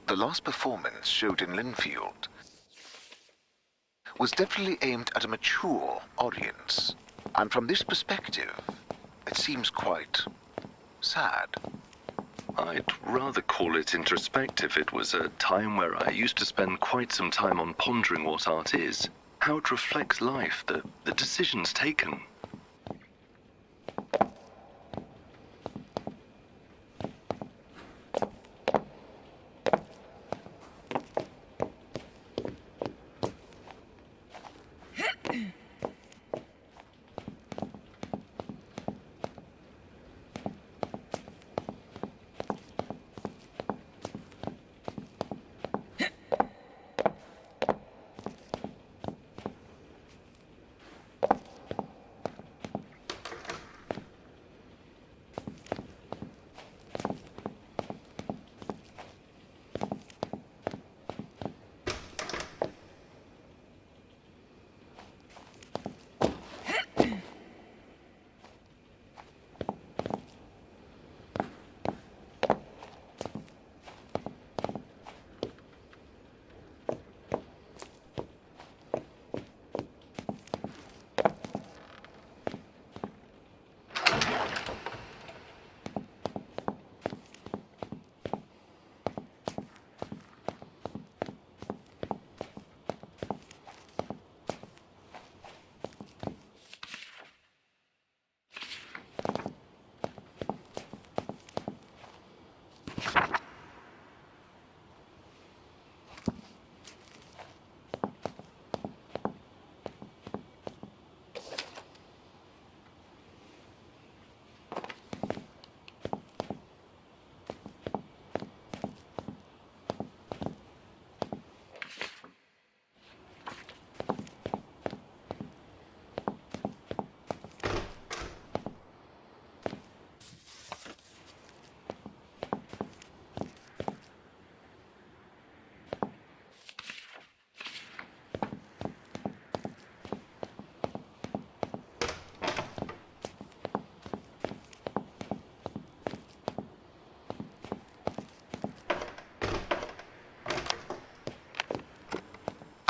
The last performance showed in Lindfield was definitely aimed at a mature audience, and from this perspective, it seems quite sad. I'd rather call it introspective. It was a time where I used to spend quite some time on pondering what art is, how it reflects life, the decisions taken.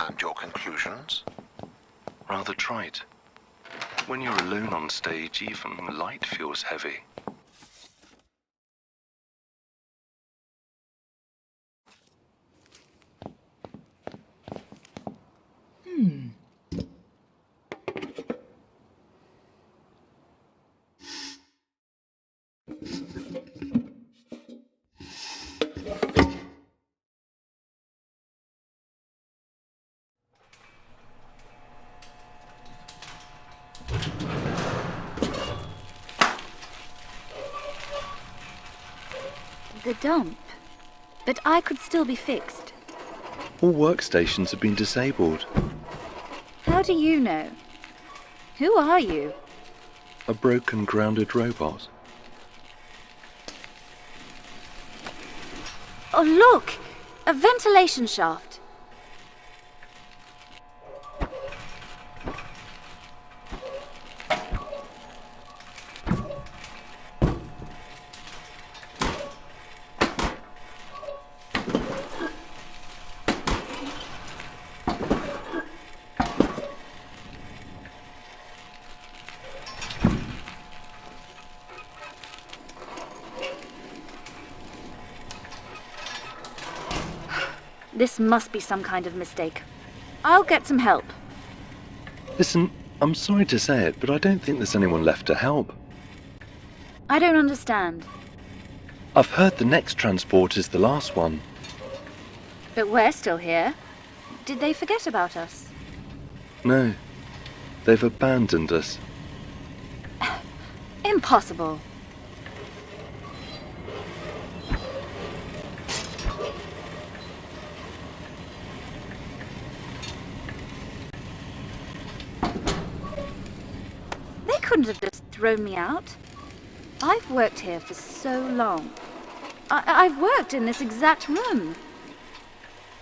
And your conclusions? Rather trite. When you're alone on stage, even light feels heavy. The dump. But I could still be fixed. All workstations have been disabled. How do you know? Who are you? A broken, grounded robot. Oh, look! A ventilation shaft. This must be some kind of mistake. I'll get some help. Listen, I'm sorry to say it, but I don't think there's anyone left to help. I don't understand. I've heard the next transport is the last one. But we're still here. Did they forget about us? No, they've abandoned us. Impossible. They couldn't have just thrown me out. I've worked here for so long. I've worked in this exact room.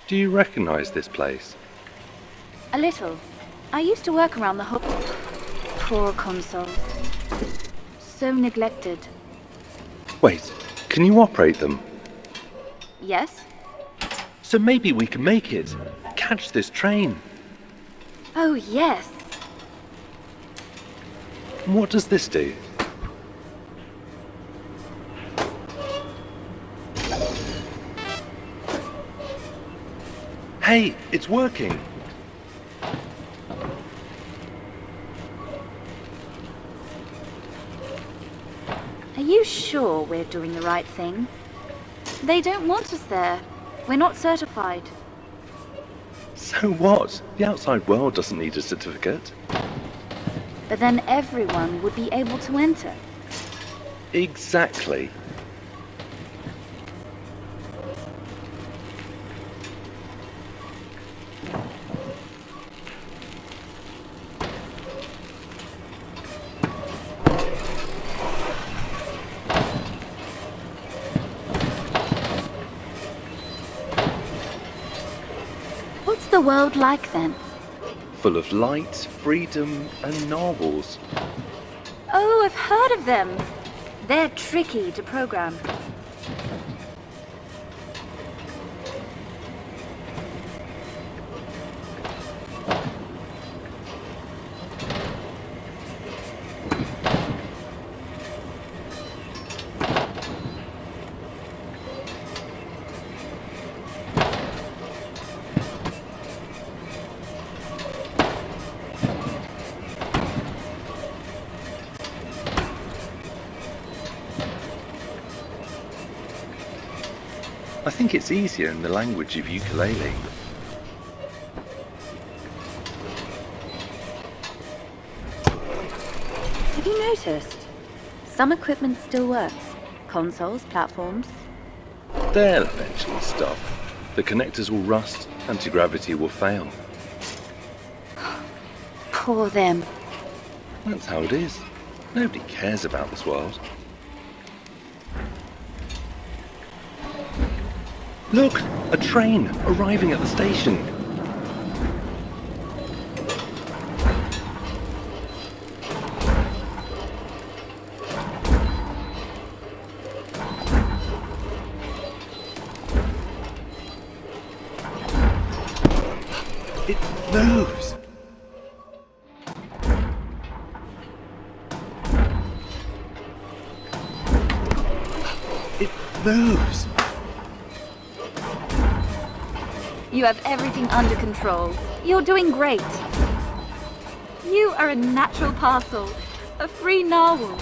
Do you recognize this place? A little. I used to work around the whole... Poor consoles. So neglected. Wait, can you operate them? Yes? So maybe we can make it. Catch this train. Oh, yes. What does this do? Hey, it's working. Are you sure we're doing the right thing? They don't want us there. We're not certified. So what? The outside world doesn't need a certificate. But then everyone would be able to enter. Exactly. What's the world like then? Full of light, freedom, and narwhals. Oh, I've heard of them. They're tricky to program. I think it's easier in the language of ukulele. Have you noticed? Some equipment still works. Consoles, platforms. They'll eventually stop. The connectors will rust, anti-gravity will fail. Poor them. That's how it is. Nobody cares about this world. Look! A train arriving at the station. It moves! It moves! You have everything under control. You're doing great. You are a natural parcel, a free narwhal.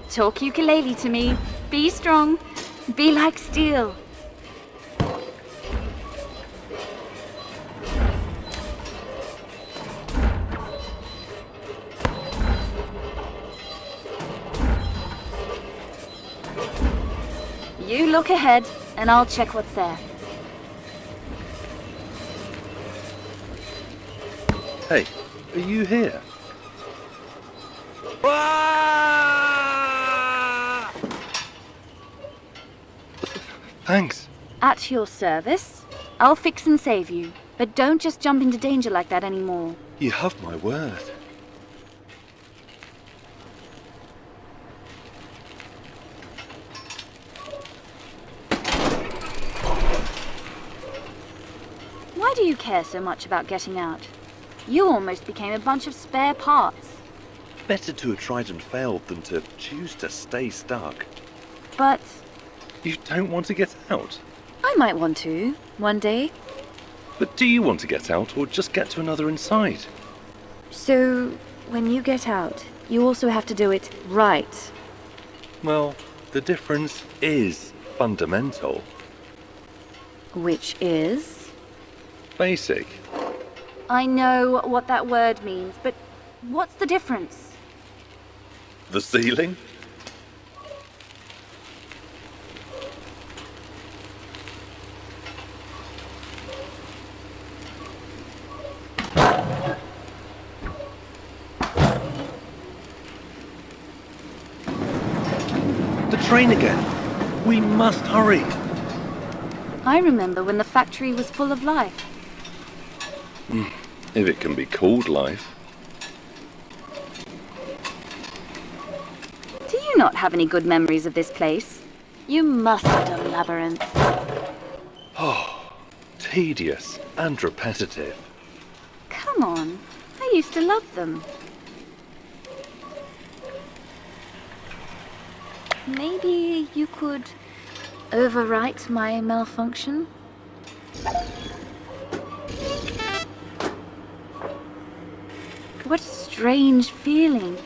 Talk ukulele to me. Be strong. Be like steel. You look ahead, and I'll check what's there. Hey, are you here? Thanks. At your service. I'll fix and save you. But don't just jump into danger like that anymore. You have my word. Why do you care so much about getting out? You almost became a bunch of spare parts. Better to have tried and failed than to choose to stay stuck. But You don't want to get out? I might want to, one day. But do you want to get out or just get to another inside? So, when you get out, you also have to do it right. Well, the difference is fundamental. Which is? Basic. I know what that word means, but what's the difference? The ceiling? The train again! We must hurry! I remember when the factory was full of life. If it can be called life. Do you not have any good memories of this place? You must have done labyrinths. Tedious and repetitive. Come on, I used to love them. Maybe you could overwrite my malfunction? What a strange feeling.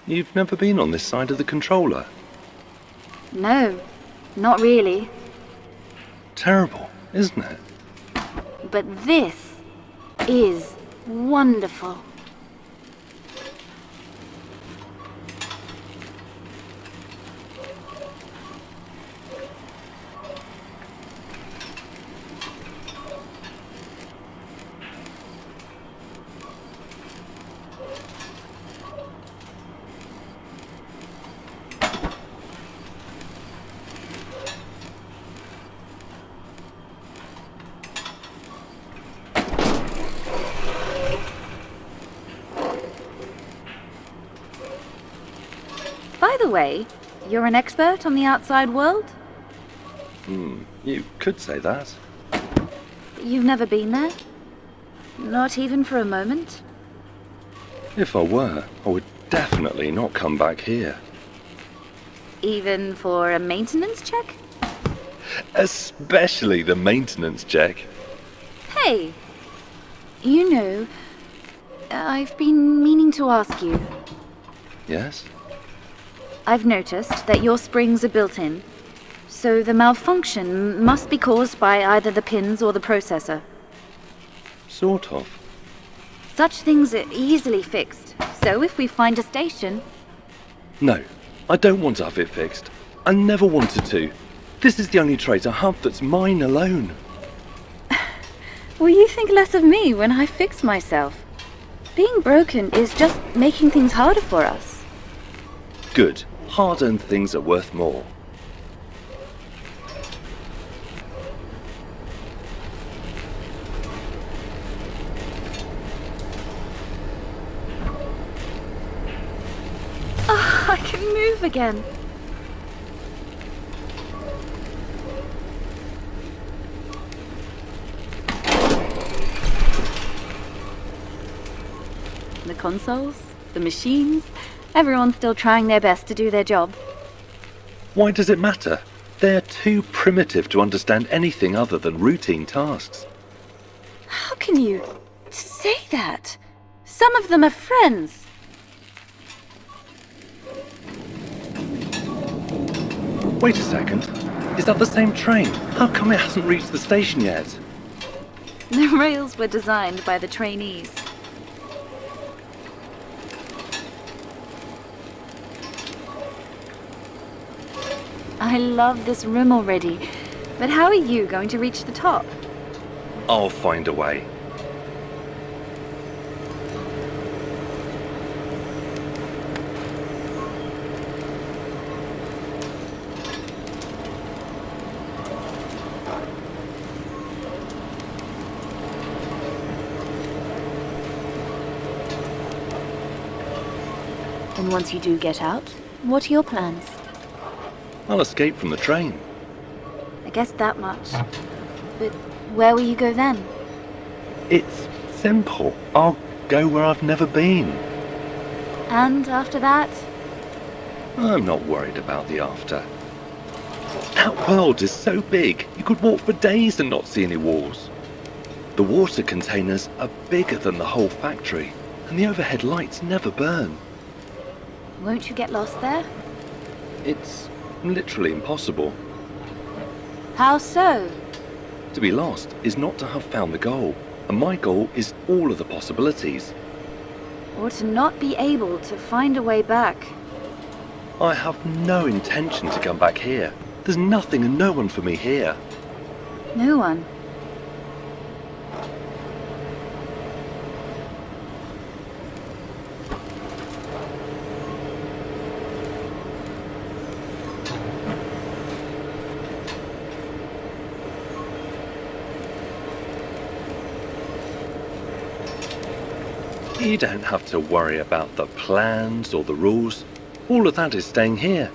You've never been on this side of the controller? No, not really. Terrible, isn't it? But this is wonderful. By the way, you're an expert on the outside world? You could say that. You've never been there? Not even for a moment? If I were, I would definitely not come back here. Even for a maintenance check? Especially the maintenance check. Hey! You know, I've been meaning to ask you. Yes? I've noticed that your springs are built in, so the malfunction must be caused by either the pins or the processor. Sort of. Such things are easily fixed, so if we find a station... No, I don't want to have it fixed. I never wanted to. This is the only trait I have that's mine alone. Will you think less of me when I fix myself? Being broken is just making things harder for us. Good. Hard-earned things are worth more. Oh, I can move again. The consoles, the machines, everyone's still trying their best to do their job. Why does it matter? They're too primitive to understand anything other than routine tasks. How can you say that? Some of them are friends. Wait a second. Is that the same train? How come it hasn't reached the station yet? The rails were designed by the trainees. I love this room already, but how are you going to reach the top? I'll find a way. And once you do get out, what are your plans? I'll escape from the train. I guess that much. But where will you go then? It's simple. I'll go where I've never been. And after that? I'm not worried about the after. That world is so big, you could walk for days and not see any walls. The water containers are bigger than the whole factory, and the overhead lights never burn. Won't you get lost there? It's literally impossible. How so? To be lost is not to have found the goal, and my goal is all of the possibilities. Or to not be able to find a way back. I have no intention to come back here. There's nothing and no one for me here. No one. You don't have to worry about the plans or the rules. All of that is staying here,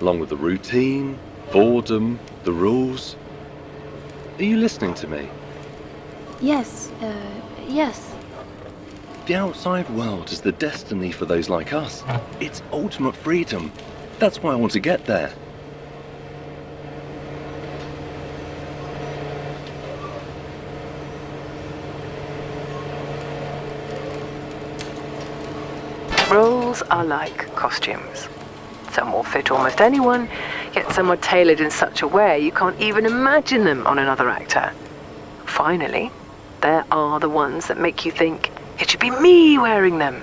along with the routine, boredom, the rules. Are you listening to me? Yes, yes. The outside world is the destiny for those like us. It's ultimate freedom. That's why I want to get there. Roles are like costumes. Some will fit almost anyone, yet some are tailored in such a way you can't even imagine them on another actor. Finally, there are the ones that make you think, it should be me wearing them.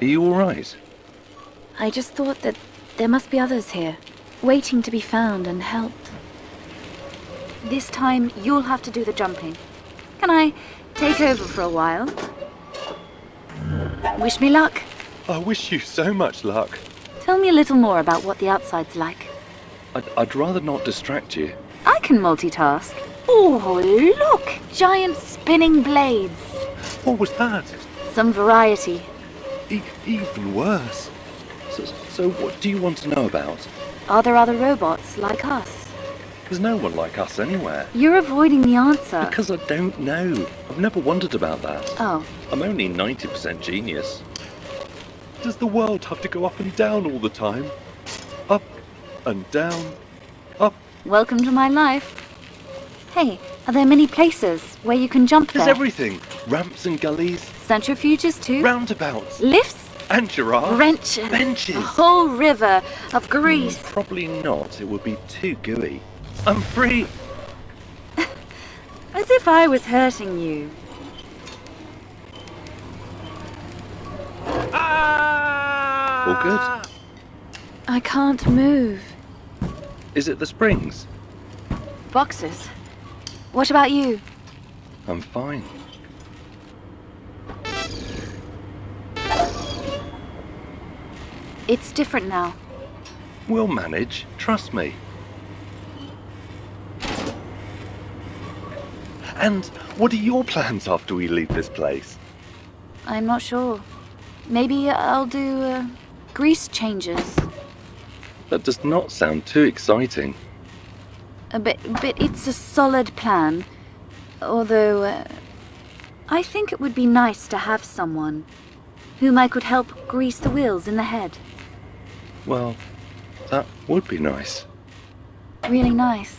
Are you alright? I just thought that there must be others here, waiting to be found and helped. This time, you'll have to do the jumping. Can I take over for a while? Wish me luck. I wish you so much luck. Tell me a little more about what the outside's like. I'd rather not distract you. I can multitask. Oh, look! Giant spinning blades. What was that? Some variety. Even worse. So what do you want to know about? Are there other robots like us? There's no one like us anywhere. You're avoiding the answer. Because I don't know. I've never wondered about that. Oh. I'm only 90% genius. Does the world have to go up and down all the time? Up and down, up. Welcome to my life. Hey, are there many places where you can jump There's there? everything. Ramps and gullies, Centrifuges too? roundabouts, Lifts? and giraffes. Wrenches? Benches. A whole river of grease. Probably not. It would be too gooey. I'm free. As if I was hurting you. All good? I can't move. Is it the springs? Boxes. What about you? I'm fine. It's different now. We'll manage. Trust me. And what are your plans after we leave this place? I'm not sure. Maybe I'll do grease changes. That does not sound too exciting. But it's a solid plan. Although, I think it would be nice to have someone whom I could help grease the wheels in the head. Well, that would be nice. Really nice.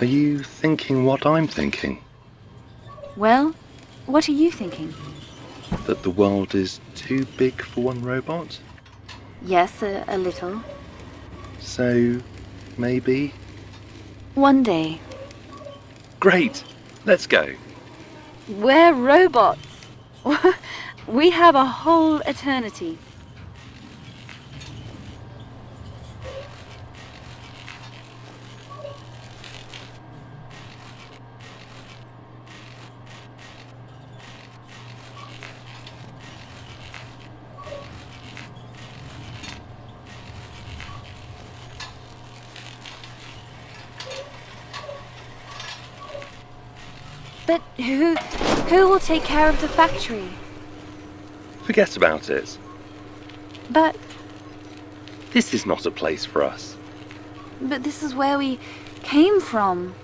Are you thinking what I'm thinking? Well, what are you thinking? That the world is too big for one robot? Yes, a little. So, maybe? One day. Great! Let's go. We're robots. We have a whole eternity. But who will take care of the factory? Forget about it. But This is not a place for us. this is where we came from.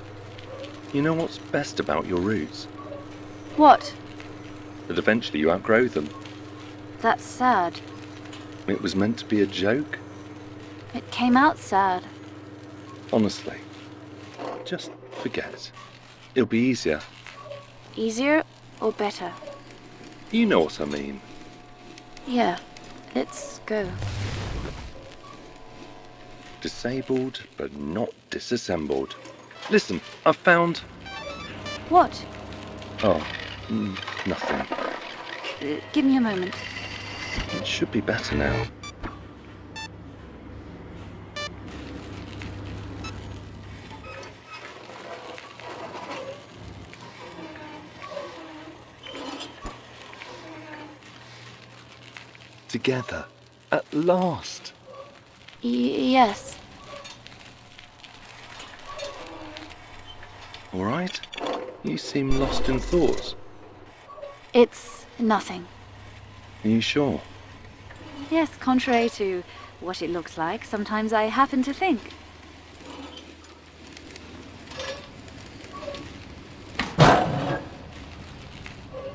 You know what's best about your roots? What? That eventually you outgrow them. That's sad. It was meant to be a joke. It came out sad. Honestly, just forget. It'll be easier. Easier or better? You know what I mean. Yeah, let's go. Disabled, but not disassembled. Listen, I've found... What? Oh, nothing. Give me a moment. It should be better now. Together, at last. Yes. All right? You seem lost in thought. It's nothing. Are you sure? Yes, contrary to what it looks like, sometimes I happen to think.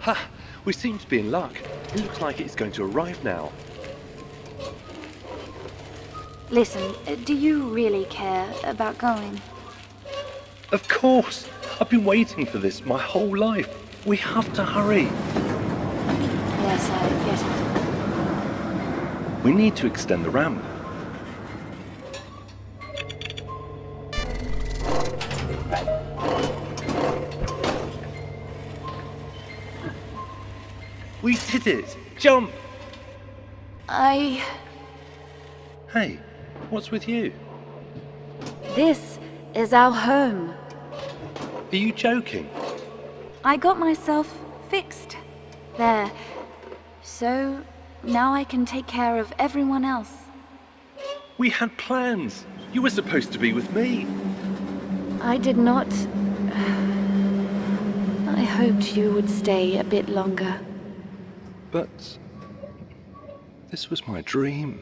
Ha! We seem to be in luck. It looks like it's going to arrive now. Listen, do you really care about going? Of course! I've been waiting for this my whole life. We have to hurry. Yes, I get it. We need to extend the ramp. We did it! Jump! Hey, what's with you? This is our home. Are you joking? I got myself fixed. There. So, now I can take care of everyone else. We had plans. You were supposed to be with me. I did not... I hoped you would stay a bit longer. But this was my dream.